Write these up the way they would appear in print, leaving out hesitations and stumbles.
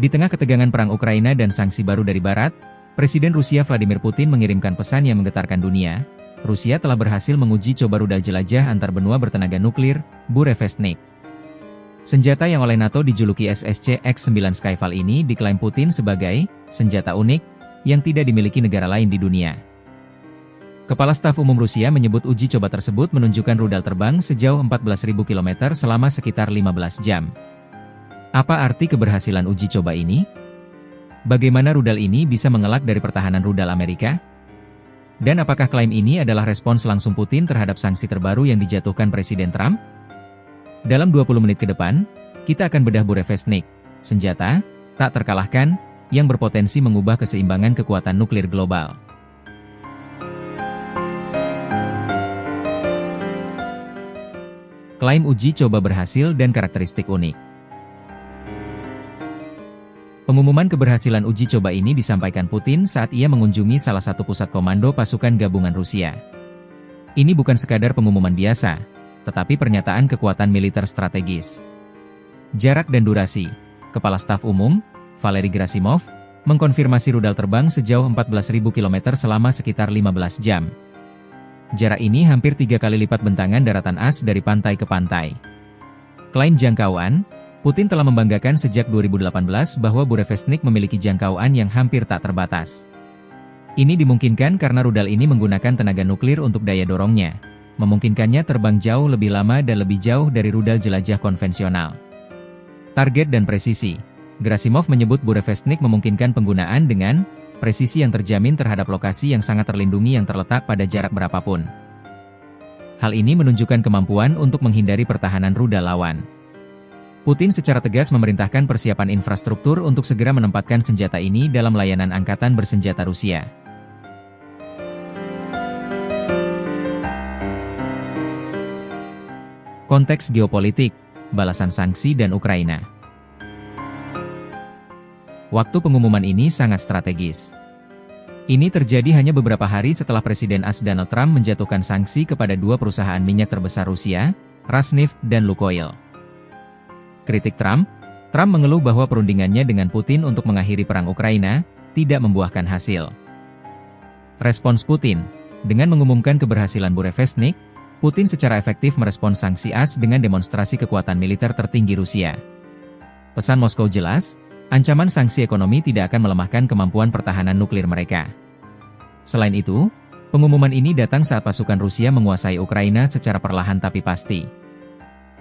Di tengah ketegangan perang Ukraina dan sanksi baru dari Barat, Presiden Rusia Vladimir Putin mengirimkan pesan yang menggetarkan dunia. Rusia telah berhasil menguji coba rudal jelajah antar benua bertenaga nuklir, Burevestnik. Senjata yang oleh NATO dijuluki SSC X-9 Skyfall ini diklaim Putin sebagai senjata unik yang tidak dimiliki negara lain di dunia. Kepala Staf Umum Rusia menyebut uji coba tersebut menunjukkan rudal terbang sejauh 14.000 km selama sekitar 15 jam. Apa arti keberhasilan uji coba ini? Bagaimana rudal ini bisa mengelak dari pertahanan rudal Amerika? Dan apakah klaim ini adalah respons langsung Putin terhadap sanksi terbaru yang dijatuhkan Presiden Trump? Dalam 20 menit ke depan, kita akan bedah Burevestnik, senjata tak terkalahkan yang berpotensi mengubah keseimbangan kekuatan nuklir global. Klaim uji coba berhasil dan karakteristik unik. Pengumuman keberhasilan uji coba ini disampaikan Putin saat ia mengunjungi salah satu pusat komando pasukan gabungan Rusia. Ini bukan sekadar pengumuman biasa, tetapi pernyataan kekuatan militer strategis. Jarak dan durasi. Kepala Staf Umum, Valery Gerasimov, mengkonfirmasi rudal terbang sejauh 14.000 km selama sekitar 15 jam. Jarak ini hampir 3 kali lipat bentangan daratan as dari pantai ke pantai. Klaim jangkauan, Putin telah membanggakan sejak 2018 bahwa Burevestnik memiliki jangkauan yang hampir tak terbatas. Ini dimungkinkan karena rudal ini menggunakan tenaga nuklir untuk daya dorongnya, memungkinkannya terbang jauh lebih lama dan lebih jauh dari rudal jelajah konvensional. Target dan presisi. Gerasimov menyebut Burevestnik memungkinkan penggunaan dengan presisi yang terjamin terhadap lokasi yang sangat terlindungi yang terletak pada jarak berapapun. Hal ini menunjukkan kemampuan untuk menghindari pertahanan rudal lawan. Putin secara tegas memerintahkan persiapan infrastruktur untuk segera menempatkan senjata ini dalam layanan angkatan bersenjata Rusia. Konteks geopolitik, balasan sanksi dan Ukraina. Waktu pengumuman ini sangat strategis. Ini terjadi hanya beberapa hari setelah Presiden AS Donald Trump menjatuhkan sanksi kepada dua perusahaan minyak terbesar Rusia, Rosneft dan Lukoil. Kritik Trump mengeluh bahwa perundingannya dengan Putin untuk mengakhiri perang Ukraina tidak membuahkan hasil. Respons Putin, dengan mengumumkan keberhasilan Burevestnik, Putin secara efektif merespons sanksi AS dengan demonstrasi kekuatan militer tertinggi Rusia. Pesan Moskow jelas, ancaman sanksi ekonomi tidak akan melemahkan kemampuan pertahanan nuklir mereka. Selain itu, pengumuman ini datang saat pasukan Rusia menguasai Ukraina secara perlahan tapi pasti.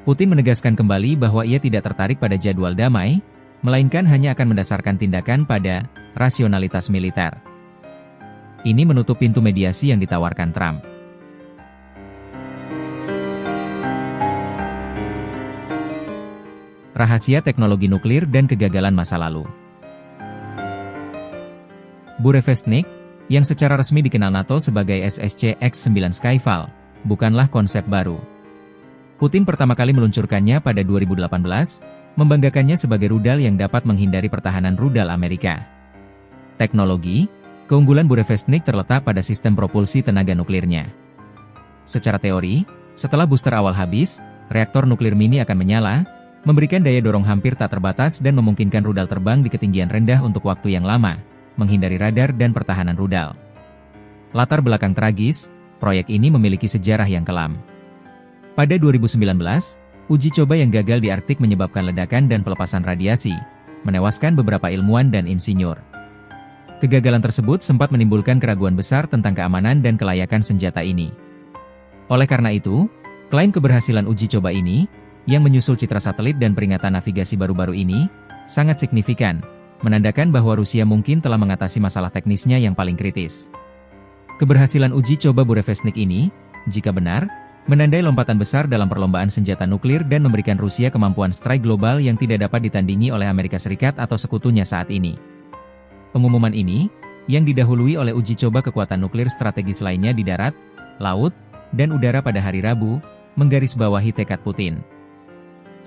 Putin menegaskan kembali bahwa ia tidak tertarik pada jadwal damai, melainkan hanya akan mendasarkan tindakan pada rasionalitas militer. Ini menutup pintu mediasi yang ditawarkan Trump. Rahasia teknologi nuklir dan kegagalan masa lalu. Burevestnik, yang secara resmi dikenal NATO sebagai SSC X-9 Skyfall, bukanlah konsep baru. Putin pertama kali meluncurkannya pada 2018, membanggakannya sebagai rudal yang dapat menghindari pertahanan rudal Amerika. Teknologi, keunggulan Burevestnik terletak pada sistem propulsi tenaga nuklirnya. Secara teori, setelah booster awal habis, reaktor nuklir mini akan menyala, memberikan daya dorong hampir tak terbatas dan memungkinkan rudal terbang di ketinggian rendah untuk waktu yang lama, menghindari radar dan pertahanan rudal. Latar belakang tragis, proyek ini memiliki sejarah yang kelam. Pada 2019, uji coba yang gagal di Arktik menyebabkan ledakan dan pelepasan radiasi, menewaskan beberapa ilmuwan dan insinyur. Kegagalan tersebut sempat menimbulkan keraguan besar tentang keamanan dan kelayakan senjata ini. Oleh karena itu, klaim keberhasilan uji coba ini, yang menyusul citra satelit dan peringatan navigasi baru-baru ini, sangat signifikan, menandakan bahwa Rusia mungkin telah mengatasi masalah teknisnya yang paling kritis. Keberhasilan uji coba Burevestnik ini, jika benar, menandai lompatan besar dalam perlombaan senjata nuklir dan memberikan Rusia kemampuan strike global yang tidak dapat ditandingi oleh Amerika Serikat atau sekutunya saat ini. Pengumuman ini, yang didahului oleh uji coba kekuatan nuklir strategis lainnya di darat, laut, dan udara pada hari Rabu, menggarisbawahi tekad Putin.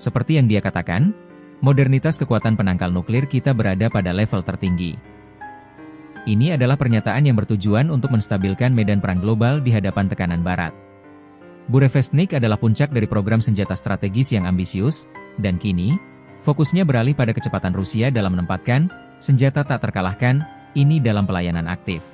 Seperti yang dia katakan, modernitas kekuatan penangkal nuklir kita berada pada level tertinggi. Ini adalah pernyataan yang bertujuan untuk menstabilkan medan perang global di hadapan tekanan Barat. Burevestnik adalah puncak dari program senjata strategis yang ambisius, dan kini, Fokusnya beralih pada kecepatan Rusia dalam menempatkan senjata tak terkalahkan ini dalam pelayanan aktif.